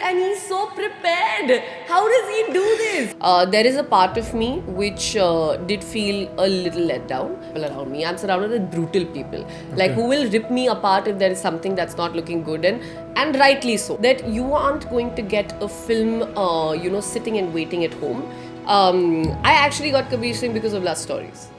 and he's so prepared. How does he do this? There is a part of me which did feel a little let down. People around me, I'm surrounded with brutal people, like who will rip me apart if there is something that's not looking good, and rightly so. That you aren't going to get a film, sitting and waiting at home. I actually got Kabir Singh because of Love Stories.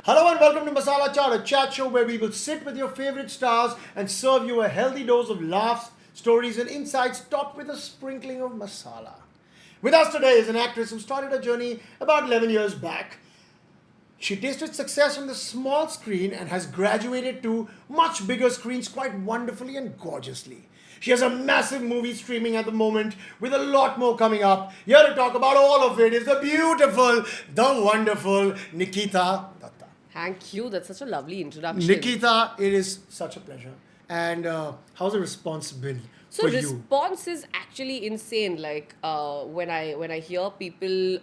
Hello and welcome to Masala Chaat, a chat show where we will sit with your favorite stars and serve you a healthy dose of laughs, stories and insights topped with a sprinkling of masala. With us today is an actress who started her journey about 11 years back. She tasted success on the small screen and has graduated to much bigger screens quite wonderfully and gorgeously. She has a massive movie streaming at the moment with a lot more coming up. Here to talk about all of it is the beautiful, the wonderful Nikita Dutta. Thank you. That's such a lovely introduction. Nikita, it is such a pleasure. And how's the response been for you? Response is actually insane. Like when I hear people,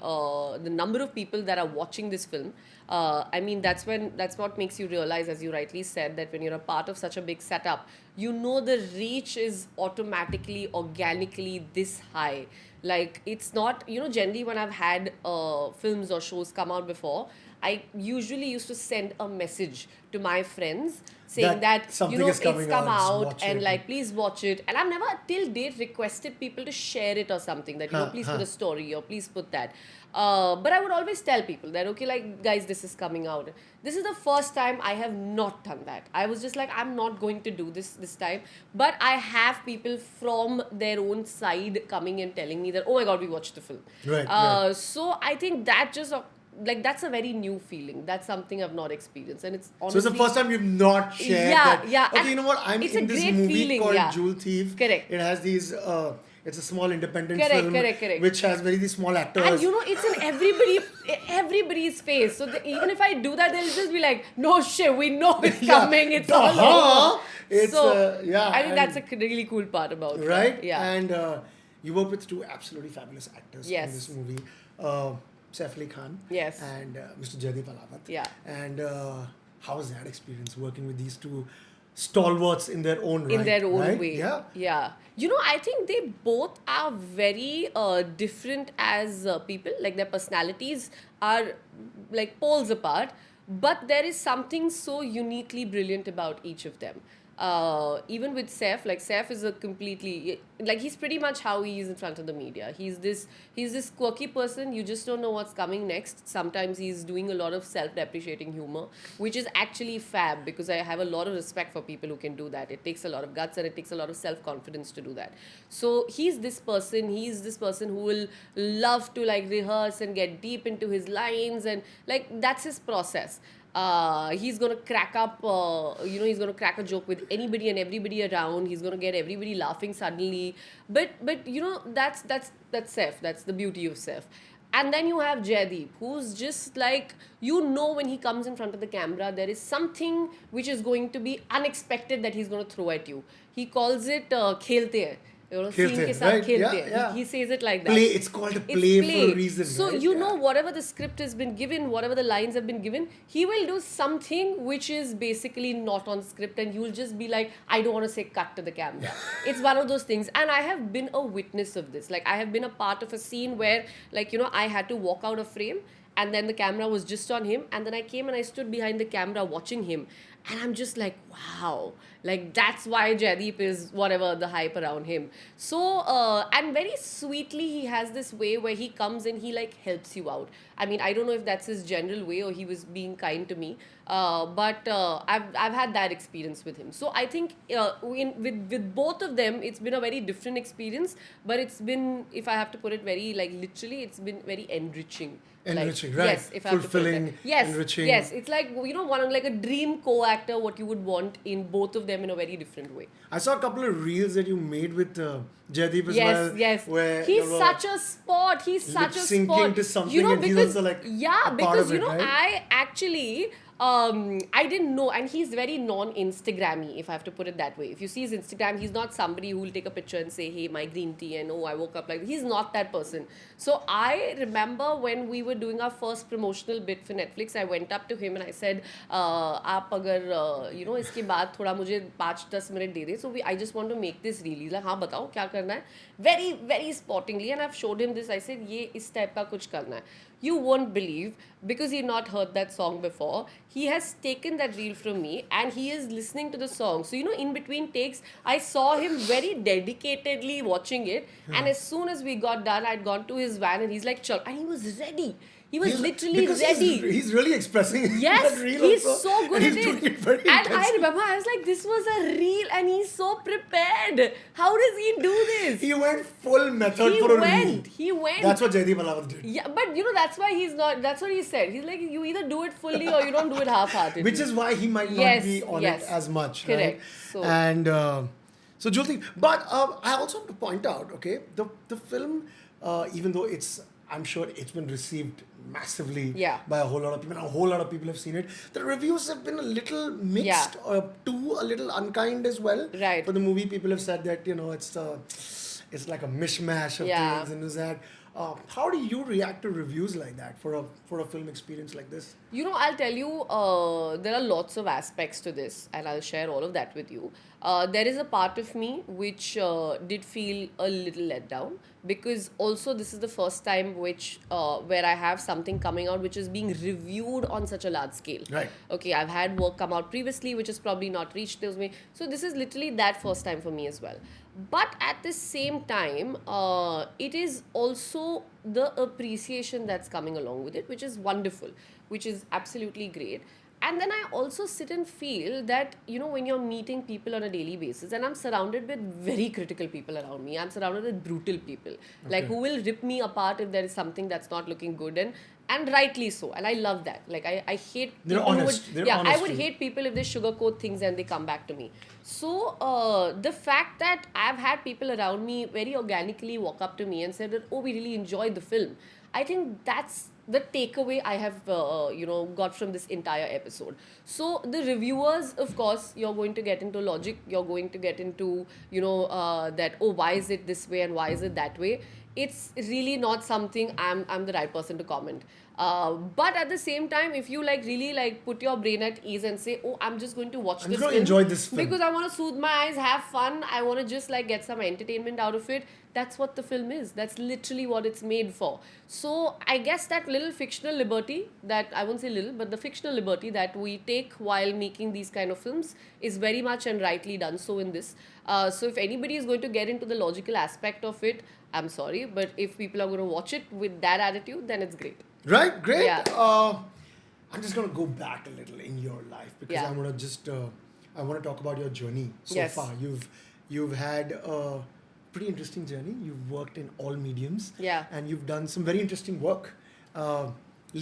the number of people that are watching this film. I mean, that's what makes you realize, as you rightly said, that when you're a part of such a big setup, you know the reach is automatically, organically this high. Like it's not, generally when I've had films or shows come out before, I usually used to send a message to my friends saying that it's come out and like please watch it. And I've never till date requested people to share it or something that please put a story or please put that. But I would always tell people that okay, like guys, this is coming out. This is the first time I have not done that. I was just like, I'm not going to do this time. But I have people from their own side coming and telling me that, oh my God, we watched the film. Right. So I think that just that's a very new feeling. That's something I've not experienced, and it's honestly. So it's the first time you've not shared that. Yeah. Okay, you know what? I'm in this movie called Jewel Thief. Correct. It has these. It's a small independent film, which has very small actors. And it's in everybody's face. So even if I do that, they'll just be like, "No shit, we know it's coming. It's all over." I think that's a really cool part about it. Right. Yeah. And you work with two absolutely fabulous actors in this movie. Saif Ali Khan and Mr. Jaideep Alawat. Yeah. And how was that experience working with these two stalwarts in their own right? In their own right? way. Yeah. I think they both are very different as people. Like their personalities are like poles apart. But there is something so uniquely brilliant about each of them. Even with Saif, like Saif is a completely, like he's pretty much how he is in front of the media. He's this quirky person, you just don't know what's coming next. Sometimes he's doing a lot of self-depreciating humor, which is actually fab because I have a lot of respect for people who can do that. It takes a lot of guts and it takes a lot of self-confidence to do that. So he's this person who will love to like rehearse and get deep into his lines and like that's his process. He's gonna crack up, he's gonna crack a joke with anybody and everybody around. He's gonna get everybody laughing suddenly. But that's Saif. That's the beauty of Saif. And then you have Jaideep, who's just like, when he comes in front of the camera, there is something which is going to be unexpected that he's gonna throw at you. He calls it khelte hai. Scene ke saath khelte hai. He says it like that. Play. It's called a play for a reason. So right? Whatever the script has been given, whatever the lines have been given, he will do something which is basically not on script, and you'll just be like, I don't want to say cut to the camera. It's one of those things, and I have been a witness of this. Like I have been a part of a scene where, like I had to walk out of frame, and then the camera was just on him, and then I came and I stood behind the camera watching him. And I'm just like, wow, like that's why Jaideep is whatever the hype around him. So, and very sweetly, he has this way where he comes and he like helps you out. I mean, I don't know if that's his general way or he was being kind to me, but I've had that experience with him. So I think with both of them, it's been a very different experience, but it's been, if I have to put it very like literally, it's been very enriching. Enriching, like, right? Yes, if I have to put it fulfilling, yes, enriching. Yes, it's like one like a dream co-actor. What you would want in both of them in a very different way. I saw a couple of reels that you made with Jaideep as well. Yes, where he's such a sport. He's such a sport. To something, and because he's also like because part of it, right? I actually I didn't know, and he's very non-Instagrammy, if I have to put it that way. If you see his Instagram, he's not somebody who will take a picture and say, "Hey, my green tea," and "Oh, I woke up like." He's not that person. So I remember when we were doing our first promotional bit for Netflix, I went up to him and I said, "आप अगर इसके बाद थोड़ा मुझे 5-10 minute they they, so I just want to make this reel." He's like, हाँ बताओ क्या करना है? Very very sportingly, and I've showed him this. I said, ये इस type का कुछ करना है. You won't believe, because he not heard that song before, he has taken that reel from me and he is listening to the song. So in between takes, I saw him very dedicatedly watching it, and as soon as we got done, I'd gone to his van and he's like, "Chal," and he was ready. He was literally because ready. He's really expressing Yes, that reel he's also, so good and at he's doing it. it very And I intensely. remember, I was like, this was a reel and he's so prepared. How does he do this? He went full method for a reel. He went. That's what Jaideep Alawat did. Yeah, but that's why he's not, that's what he said. He's like, you either do it fully or you don't do it half-heartedly. Which is why he might not Yes, be on yes. it as much. Correct. Right? So- And so Jyoti, but I also have to point out, okay, the film, even though I'm sure it's been received massively Yeah. by a whole lot of people, and a whole lot of people have seen it. The reviews have been a little mixed, too, a little unkind as well. Right. For the movie, people have said that it's like a mishmash of Yeah. things and is that. How do you react to reviews like that for a film experience like this? I'll tell you, there are lots of aspects to this, and I'll share all of that with you. There is a part of me which did feel a little let down, because also this is the first time where I have something coming out which is being reviewed on such a large scale. Right. Okay, I've had work come out previously which has probably not reached those way. So this is literally that first time for me as well. But at the same time, it is also the appreciation that's coming along with it, which is wonderful, which is absolutely great. And then I also sit and feel that, when you're meeting people on a daily basis, and I'm surrounded with very critical people around me, I'm surrounded with brutal people, like who will rip me apart if there is something that's not looking good, and rightly so. And I love that. Like, I hate They're people honest. who would, They're I honest would too. hate people if they sugarcoat things and they come back to me. So the fact that I've had people around me very organically walk up to me and say that, "Oh, we really enjoyed the film," I think that's the takeaway I have got from this entire episode. So the reviewers, of course, you're going to get into logic, you're going to get into that, oh, why is it this way and why is it that way. It's really not something I'm the right person to comment. But at the same time, if you really put your brain at ease and say, "Oh, I'm just going to watch I'm this just gonna film enjoy this film because I want to soothe my eyes, have fun, I want to just get some entertainment out of it," that's what the film is. That's literally what it's made for. So I guess that little fictional liberty, that I won't say little, but the fictional liberty that we take while making these kind of films is very much and rightly done so in this. So if anybody is going to get into the logical aspect of it, I'm sorry, but if people are going to watch it with that attitude, then it's great. Right, great. Yeah. I'm just gonna go back a little in your life because Yeah. I want to I want to talk about your journey so Yes. far. You've had a pretty interesting journey. You've worked in all mediums. Yeah. And you've done some very interesting work.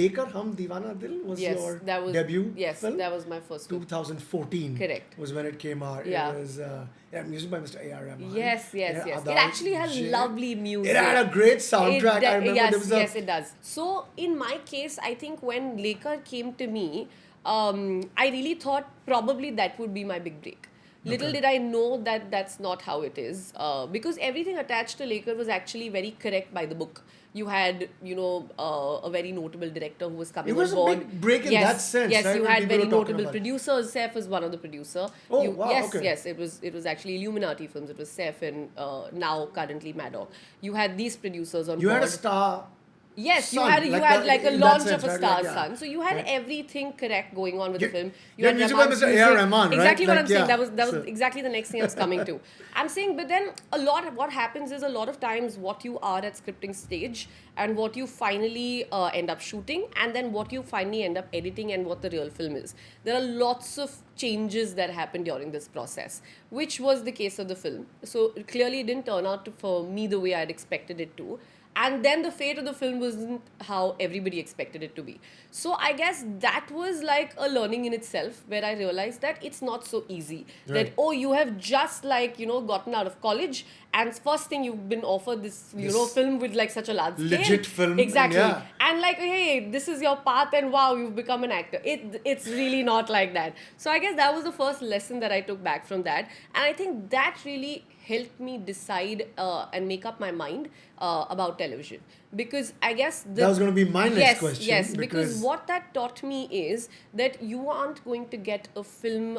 Lekar Hum Deewana Dil was Yes, your that was debut Yes, film. that was my first film. 2014 Correct. was when it came out. Yeah. It was music by Mr. A.R. Rahman. Yes. Yeah, It Adal actually has J. lovely music. It had a great soundtrack. I remember yes, there was a yes, it does. So in my case, I think when Lekar came to me, I really thought probably that would be my big break. Little did I know that that's not how it is, because everything attached to Lekar was actually very correct by the book. You had, a very notable director who was coming It was on a board. big break in that sense, Yes, right, you when had people very were talking notable about it. producers. Seth was one of the producer. Oh, wow, Yes, okay. yes. It was actually Illuminati Films. It was Seth and now currently Maddox. You had these producers on You board. had a star. Yes, you Son, had like a in that launch sense, of a right? Star's Like, yeah. Son. So you had Right. everything correct going on with You- the film. you had music by Rahman's Mr. A.R. music. Rahman, right? Exactly what Like, I'm saying. yeah. That was So- exactly the next thing I was coming to. I'm saying, but then what happens is a lot of times what you are at scripting stage and what you finally end up shooting and then what you finally end up editing and what the real film is. There are lots of changes that happen during this process, which was the case of the film. So clearly it didn't turn out for me the way I'd expected it to. And then the fate of the film wasn't how everybody expected it to be. So I guess that was like a learning in itself, where I realized that it's not so easy. That, Right. oh, you have just like, gotten out of college, and first thing you've been offered this, This film with like such a large scale. legit film, and Exactly. yeah. And like, hey, this is your path, and wow, you've become an actor. It's really not like that. So I guess that was the first lesson that I took back from that. And I think that really helped me decide and make up my mind about television. Because I guess That was going to be my next question. Yes, because what that taught me is that you aren't going to get a film,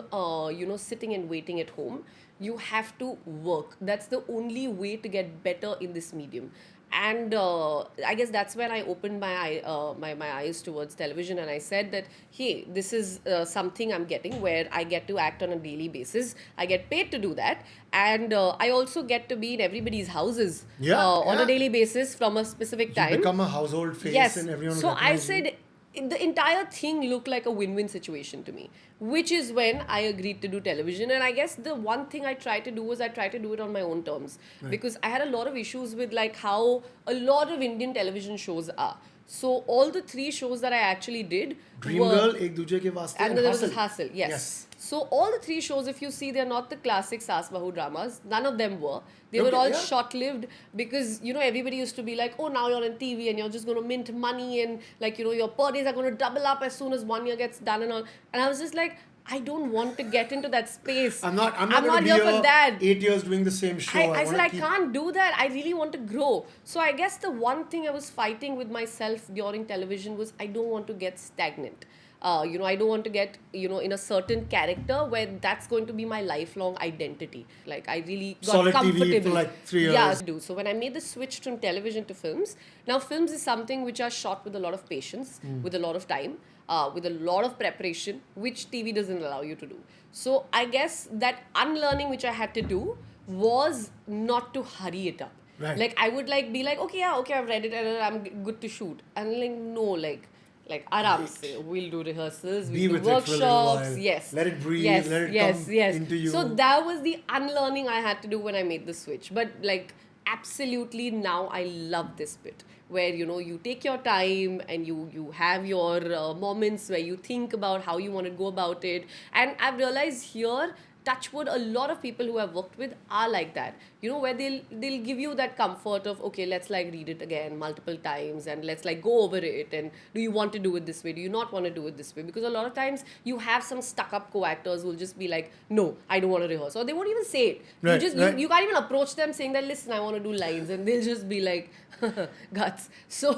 sitting and waiting at home. You have to work. That's the only way to get better in this medium. And I guess that's when I opened my eyes towards television, and I said that, hey, this is something I'm getting, where I get to act on a daily basis. I get paid to do that, and I also get to be in everybody's houses on a daily basis from a specific time. become a household face, Yes. and everyone So will I recognize you. said the entire thing looked like a win-win situation to me, which is when I agreed to do television. And I guess the one thing I tried to do was I tried to do it on my own terms, because I had a lot of issues with like how a lot of Indian television shows are. So all the 3 shows that I actually did Dream were, Girl, Ek Duje Ke Vaste, and then there was Hustle. this Hustle, yes. Yes. So all the 3 shows, if you see, they're not the classic Saas Bahu dramas. None of them were. They were Okay, all yeah. short-lived, because, everybody used to be like, oh, now you're on TV and you're just going to mint money, and like, your per days are going to double up as soon as 1 year gets done and all. And I was just like, I don't want to get into that space. I'm not going to be here for here that. 8 years doing the same show. I said wanna I keep- can't do that. I really want to grow. So I guess the one thing I was fighting with myself during television was I don't want to get stagnant. I don't want to get, in a certain character where that's going to be my lifelong identity. Like, I really got Solid TV comfortable. for like 3 years. Yeah, do. So when I made the switch from television to films, now films is something which are shot with a lot of patience, with a lot of time, with a lot of preparation, which TV doesn't allow you to do. So I guess that unlearning which I had to do was not to hurry it up. Right. Like, I would like be like, okay, I've read it and I'm good to shoot. And like, no, like aram se, we'll do rehearsals, Be we'll do with it for a little workshops. while. Yes. Let it breathe, Yes, let it yes, come yes. into you. So that was the unlearning I had to do when I made the switch. But like, absolutely, now I love this bit where you take your time and you have your moments where you think about how you want to go about it. And I've realized here, touch wood, a lot of people who I've worked with are like that, where they'll give you that comfort of, okay, let's like read it again multiple times and let's like go over it, and do you want to do it this way, do you not want to do it this way? Because a lot of times you have some stuck up co-actors who will just be like, no, I don't want to rehearse, or they won't even say it. Right, right. You can't even approach them saying that, listen, I want to do lines, and they'll just be like, guts. So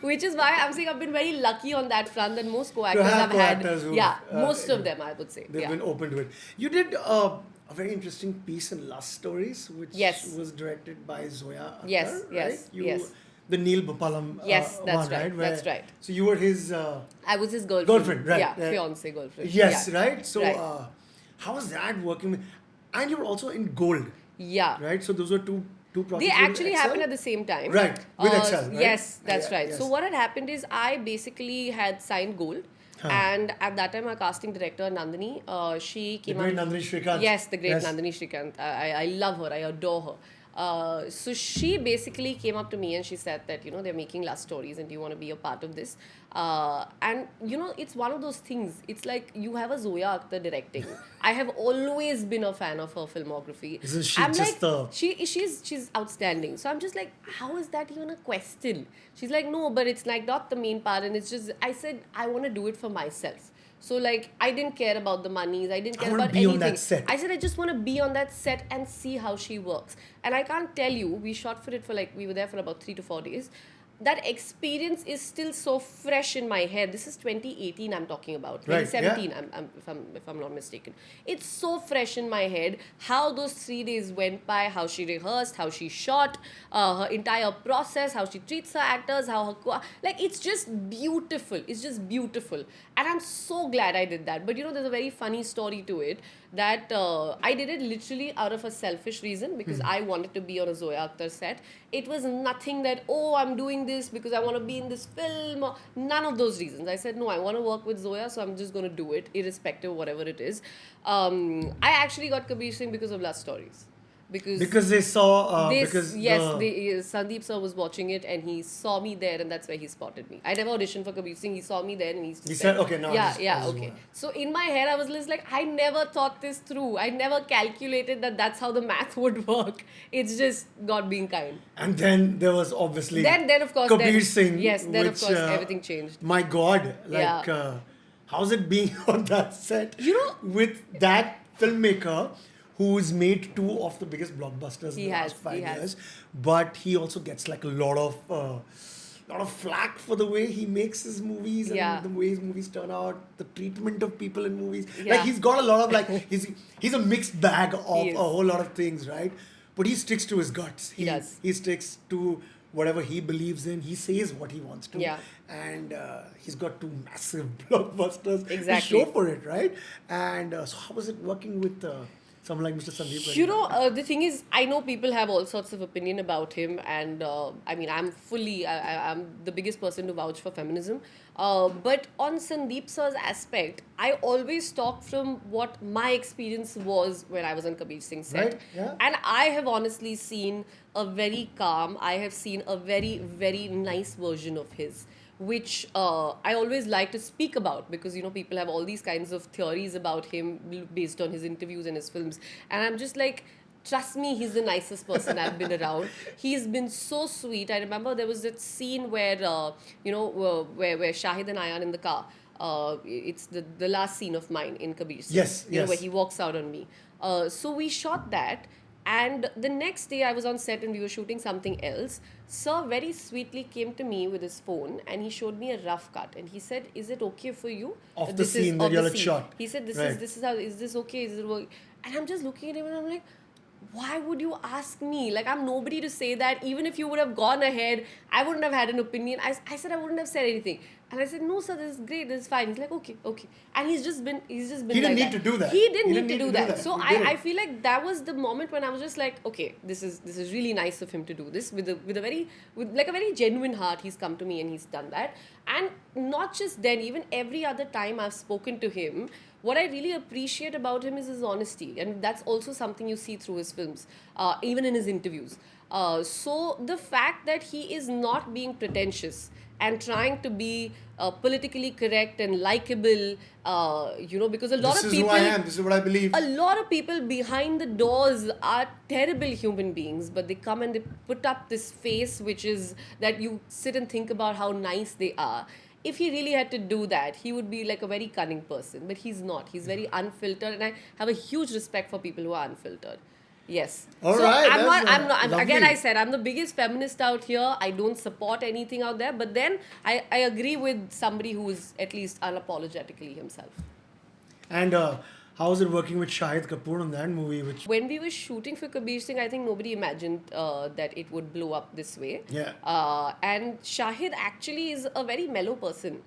which is why I'm saying I've been very lucky on that front, that most co-actors have I've had, co-actors who've, most of them, I would say. They've Yeah. been open to it. You did a very interesting piece in Lust Stories, which Yes. was directed by Zoya Akhtar, Yes, right? yes, yes. The Neil Bapalam Yes, that's one, right, Where- that's right. So you were his... I was his girlfriend. Girlfriend, right. Yeah, Yeah. fiance girlfriend. yes, Yeah. right? So Right. how was that working? And you were also in Gold, Yeah. right? So those were two projects. They with actually Excel? happened at the same time. Right, with Excel, right? Yes, that's Yeah, right. yes. So what had happened is I basically had signed Gold. And at that time, our casting director, Nandini, she The came great up... Nandini Shrikant. Yes, the great Yes. Nandini Shrikant. I love her. I adore her. So she basically came up to me and she said that, they're making Lust Stories and do you want to be a part of this? And, it's one of those things. It's like you have a Zoya Akhtar directing. I have always been a fan of her filmography. Isn't she I'm just like, she's outstanding. So I'm just like, how is that even a question? She's like, no, but it's like not the main part. And it's just, I said, I want to do it for myself. So like, I didn't care about the monies. I didn't care wanna about be anything. on that set. I said, I just want to be on that set and see how she works. And I can't tell you, we shot for it for like, we were there for about 3 to 4 days. That experience is still so fresh in my head. This is 2018 I'm talking about. Right, 2017, yeah. if I'm not mistaken. It's so fresh in my head how those 3 days went by, how she rehearsed, how she shot, her entire process, how she treats her actors, how her... Like, it's just beautiful. It's just beautiful. And I'm so glad I did that. But, there's a very funny story to it that I did it literally out of a selfish reason because I wanted to be on a Zoya Akhtar set. It was nothing that, oh, I'm doing this because I want to be in this film. Or none of those reasons. I said, no, I want to work with Zoya, so I'm just going to do it, irrespective of whatever it is. I actually got Kabir Singh because of Lust Stories. Because they saw Sandeep sir was watching it and he saw me there, and that's where he spotted me. I never auditioned for Kabir Singh. He saw me there and he said, okay, no, yeah, I yeah, just okay. wanna- So in my head, I was just like, I never thought this through. I never calculated that that's how the math would work. It's just God being kind. And then there was obviously Then of course, Kabir Singh. yes, then of which, course everything changed. My God, like, Yeah. how's it being on that set? You know- with that filmmaker who's made two of the biggest blockbusters in the last 5 he has. years, but he also gets like a lot of flack for the way he makes his movies and Yeah. the way his movies turn out, the treatment of people in movies. Yeah. Like he's got a lot of like he's a mixed bag of He a is. whole lot of things, right? But he sticks to his guts. He does. He sticks to whatever he believes in. He says what he wants to. Yeah. And he's got two massive blockbusters to Exactly. show for it, right? And so how was it working with someone like Mr. Sandeep Reddy? You know, the thing is, I know people have all sorts of opinion about him, and I mean, I'm the biggest person to vouch for feminism. But on Sandeep sir's aspect, I always talk from what my experience was when I was on Kabir Singh's set. Right, yeah. And I have honestly seen a very calm, I have seen a very, very nice version of his, which I always like to speak about, because you know people have all these kinds of theories about him based on his interviews and his films, and I'm just like, trust me, he's the nicest person I've been around. He's been so sweet. I remember there was that scene where where Shahid and I are in the car. It's the last scene of mine in Kabir Singh. Yes, You know, yes. where he walks out on me. So we shot that. And the next day I was on set and we were shooting something else. Sir very sweetly came to me with his phone and he showed me a rough cut and he said, "Is it okay for you?" Of the This is- scene that of you the had scene." shot. He said, Right. this is how, is this okay? Is it work? And I'm just looking at him and I'm like, why would you ask me? Like, I'm nobody to say that. Even if you would have gone ahead, I wouldn't have had an opinion. I said I wouldn't have said anything. And I said, no, sir, this is great, this is fine. He's like, okay. And he's just been He didn't like need to do that. He didn't need to do that. So He didn't. I feel like that was the moment when I was just like, okay, this is really nice of him to do this with a very genuine heart. He's come to me and he's done that. And not just then, even every other time I've spoken to him, what I really appreciate about him is his honesty, and that's also something you see through his films, even in his interviews. So the fact that he is not being pretentious and trying to be politically correct and likable, because a lot This of is people, who I am. This is what I believe. a lot of people behind the doors are terrible human beings, but they come and they put up this face, which is that you sit and think about how nice they are. If he really had to do that, he would be like a very cunning person, but he's not. He's very unfiltered, and I have a huge respect for people who are unfiltered. Yes. All So right, I'm that's, not. lovely. Again, I said I'm the biggest feminist out here. I don't support anything out there, but then I agree with somebody who is at least unapologetically himself. And how was it working with Shahid Kapoor on that movie? Which When we were shooting for Kabir Singh, I think nobody imagined that it would blow up this way. Yeah. And Shahid actually is a very mellow person.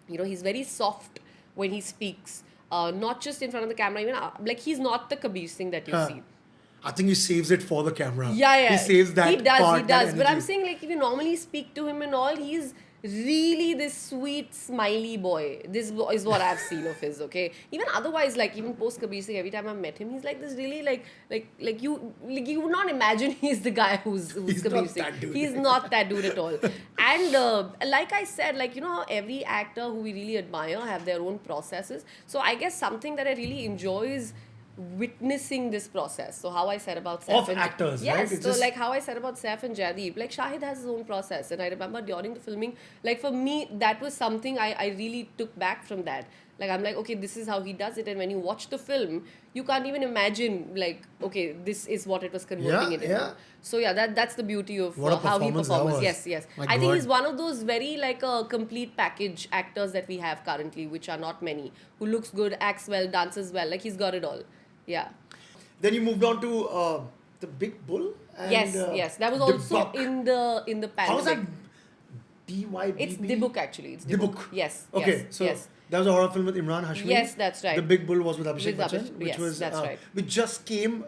You know, he's very soft when he speaks, not just in front of the camera. Even like he's not the Kabir Singh that you see. I think he saves it for the camera. Yeah. He saves that He does, part, he that does. But I'm energy. saying, like, if you normally speak to him and all, he's really this sweet, smiley boy. This is what I've seen of his, okay? Even otherwise, like, even post Kabir Singh, every time I've met him, he's like this really, you would not imagine he's the guy who's He's Kabir not Singh. that dude. He's not that dude at all. And like I said, like, you know how every actor who we really admire have their own processes. So I guess something that I really enjoy is witnessing this process. So how I said about Saif Of and actors, yes, right? It's so just- like how I said about Saif and Jaideep, like Shahid has his own process, and I remember during the filming, like for me that was something I really took back from that. Like I'm like, okay, this is how he does it, and when you watch the film, you can't even imagine like, okay, this is what it was converting it into. Yeah. So yeah, that's the beauty of What a how he performance that performs. was. Yes. My I think God. he's one of those very like a complete package actors that we have currently, which are not many. Who looks good, acts well, dances well. Like he's got it all. Yeah. Then you moved on to the Big Bull. And, Yes. That was also Dibbuck. in the pandemic. How was that? DYBB? It's Dibuk actually. It's Dibuk. Yes. Okay, yes, so yes. that was a horror film with Imran Hashmi. Yes, that's right. The Big Bull was with Abhishek With Bachchan, Abhishek- which yes, was that's right. which just came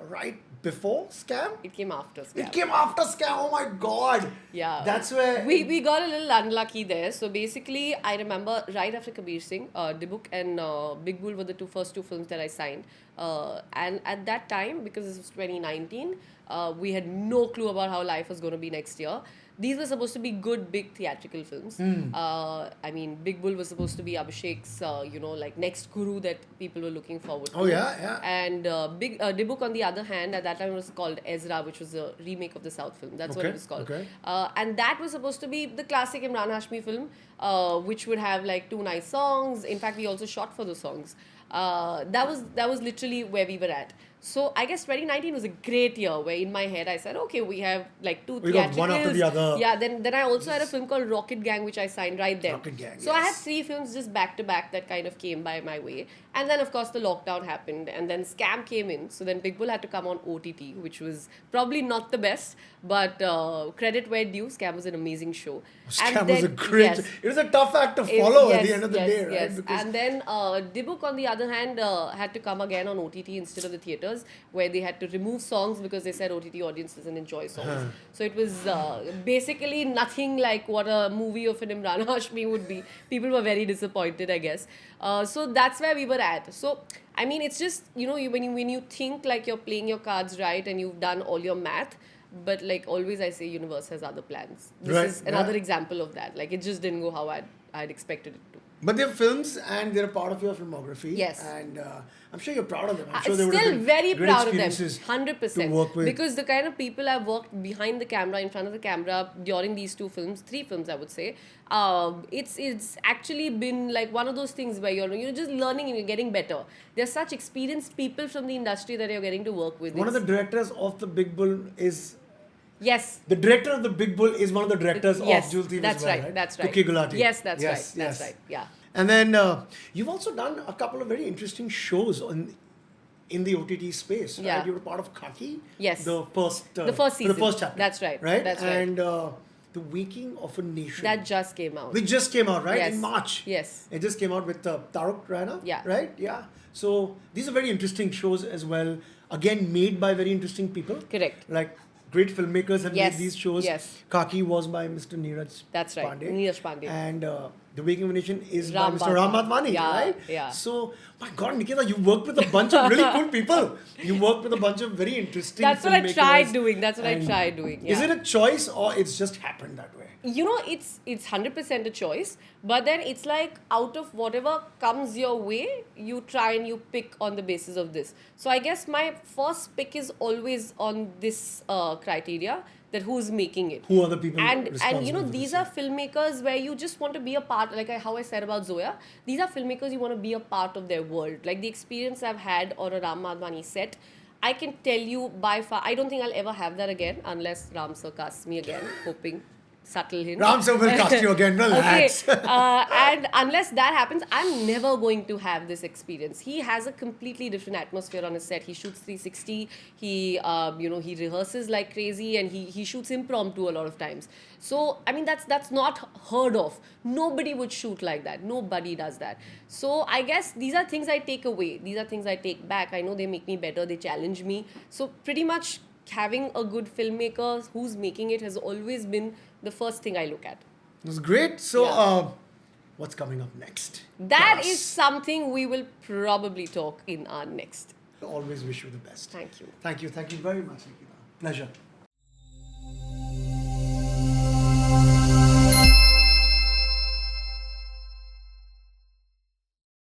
right before Scam? It came after Scam. It came after Scam. Oh my God. Yeah. That's where we got a little unlucky there. So basically, I remember right after Kabir Singh, Dibuk and Big Bull were the first two films that I signed. And at that time, because this was 2019, we had no clue about how life was going to be next year. These were supposed to be good, big theatrical films. I mean, Big Bull was supposed to be Abhishek's, like next guru that people were looking forward to. Oh, yeah. And Dibuk, on the other hand, at that time it was called Ezra, which was a remake of the South film. That's what it was called. Okay. And that was supposed to be the classic Imran Hashmi film, which would have like 2 nice songs. In fact, we also shot for those songs. That was literally where we were at. So I guess 2019 was a great year where in my head I said, okay, we have like 2 We theatricals. got one after the other. Yeah, then I also had a film called Rocket Gang, which I signed right then. Rocket Gang, So I had yes. 3 films just back to back that kind of came by my way. And then of course the lockdown happened and then Scam came in. So then Big Bull had to come on OTT, which was probably not the best, but credit where due, Scam was an amazing show. Scam And was a then- great. yes. It was a tough act to follow at the Yes, end of the yes, day, right? yes. Because And then Dibuk, on the other hand, had to come again on OTT instead of the theaters, where they had to remove songs because they said OTT audience doesn't enjoy songs. So it was basically nothing like what a movie of an Imran Hashmi would be. People were very disappointed, I guess. So that's where we were at. So I mean, it's just when you think like you're playing your cards right and you've done all your math. But like always I say, universe has other plans. This Right, is another yeah. example of that. Like it just didn't go how I'd expected it to. But they're films and they're a part of your filmography. Yes. And I'm sure you're proud of them. I'm I'm sure they would have still been very great proud of them, experiences 100%. to work with. Because the kind of people I've worked behind the camera, in front of the camera during these 2 films, 3 films I would say, it's actually been like one of those things where you're just learning and you're getting better. They're such experienced people from the industry that you're getting to work with. One of the directors of the Big Bull is. Yes. The director of the Big Bull is one of the directors Yes, of Jewel Thief that's as well, right. That's right. Cookie Gulati. Yes, that's right. That's right. Yeah. And then you've also done a couple of very interesting shows in the OTT space, right? Yeah. You were part of Khaki. Yes. The first season. the first chapter. That's right. Right. That's right. And The Waking of a Nation. That just came out. Which just came out, right? Yes. In March. Yes. It just came out with Taruk Raina. Yeah. Right? Yeah. So these are very interesting shows as well. Again, made by very interesting people. Correct. Like great filmmakers have Yes. made these shows. Yes. Khaki was by Mr. Neeraj That's right. Pandey. Neeraj Pandey. And The Waking of a Nation is Ram by Mr. Ram Madhvani, Yeah, right? yeah. So, my God, Nikita, you worked with a bunch of really cool people. You worked with a bunch of very interesting That's what I filmmakers. tried doing. That's what I And tried doing. Is Yeah. it a choice or it's just happened that way? It's 100% a choice, but then it's like out of whatever comes your way, you try and you pick on the basis of this. So I guess my first pick is always on this criteria, that who's making it. Who are the people And responsible for these this? are filmmakers where you just want to be a part, like how I said about Zoya. These are filmmakers you want to be a part of their world. Like the experience I've had on a Ram Madhvani set, I can tell you by far, I don't think I'll ever have that again unless Ram sir casts me again, hoping. Subtle hint. Ram sir will cast you again, relax. Okay. And unless that happens, I'm never going to have this experience. He has a completely different atmosphere on his set. He shoots 360. He rehearses like crazy, and he shoots impromptu a lot of times. So I mean, that's not heard of. Nobody would shoot like that. Nobody does that. So I guess these are things I take away. These are things I take back. I know they make me better. They challenge me. So pretty much having a good filmmaker who's making it has always been the first thing I look at. It was great. So, Yeah. what's coming up next? That Tell is us. something we will probably talk in our next. Always wish you the best. Thank you. Thank you. Thank you very much, Nikita. Pleasure.